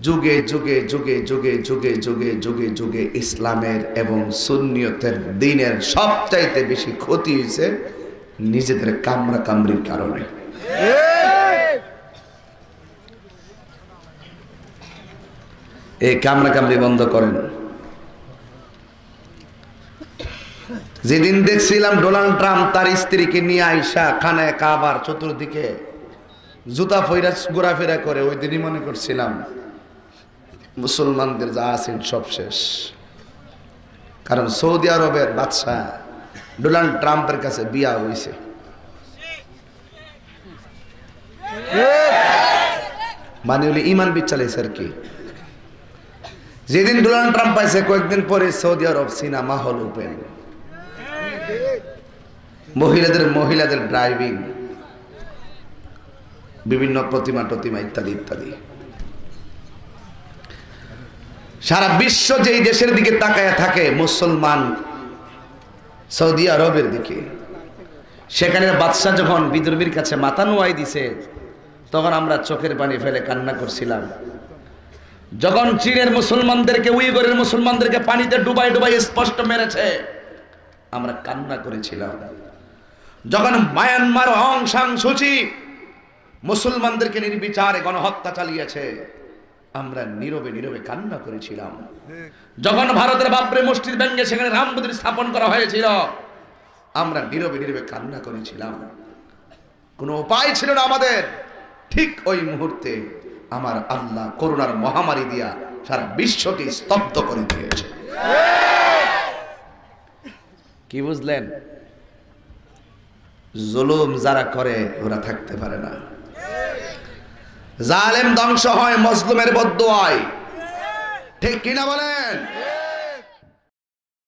যুগে যুগে যুগে যুগে যুগে যুগে যুগে যুগে ইসলামের এবং সুন্নিয়তের দ্বীনের সবচাইতে বেশি ক্ষতি হয়েছে নিজেদের কামরা কামড়ির কারণে। এই কামরা কামড়ি বন্ধ করেন। যেদিন দেখছিলাম ডোনাল্ড ট্রাম্প তার স্ত্রীকে নিয়ে আইসা খানায় কাবার চতুর্দিকে জুতা ফইরা ঘোরাফেরা করে, ওই দিনই মনে করছিলাম মুসলমানদের যা আছেন সব শেষ। কারণ সৌদি আরবের বাদশাহ ডোনাল্ড ট্রাম্পের কাছে বিয়া হয়েছে। মানে হলে ইমান বিচালাইছে আর কি। যেদিন ডোনাল্ড ট্রাম্প পাইছে কয়েকদিন পরে সৌদি আরব সিনেমা হল ওপেন, মহিলাদের ড্রাইভিং, বিভিন্ন প্রতিমা টতিমা ইত্যাদি ইত্যাদি। সারা বিশ্ব যেই দেশের দিকে তাকায় থাকে মুসলমান সৌদি আরবের দিকে, সেখানে বাদশাহ যখন বিদ্রোহীর কাছে মাথা নোয়াই দিছে তখন আমরা চোখের পানি ফেলে কান্না করছিলাম। যখন চীনের মুসলমানদেরকে, উইগরের মুসলমানদেরকে পানিতে ডুবাই ডুবাই স্পষ্ট মেরেছে আমরা কান্না করেছিলাম। যখন মায়ানমার অং সান সুচি মুসলমানদেরকে নির্বিচারে গণহত্যা চালিয়েছে আমরা নীরবে নীরবে কান্না করেছিলাম। যখন ভারতের বাবরি মসজিদ ভেঙে সেখানে রাম মন্দির স্থাপন করা হয়েছিল আমরা নীরবে নীরবে কান্না করেছিলাম। কোনো উপায় ছিল না আমাদের। ঠিক ওই মুহূর্তে আমার আল্লাহ করুণার মহামারী দিয়া সারা বিশ্বকে স্তব্ধ করে দিয়েছে। কি বুঝলেন? জুলুম যারা করে ওরা থাকতে পারে না। জালেম ধ্বংস হয় মজলুমের বদদুয়ায়। ঠিক কিনা বলেন?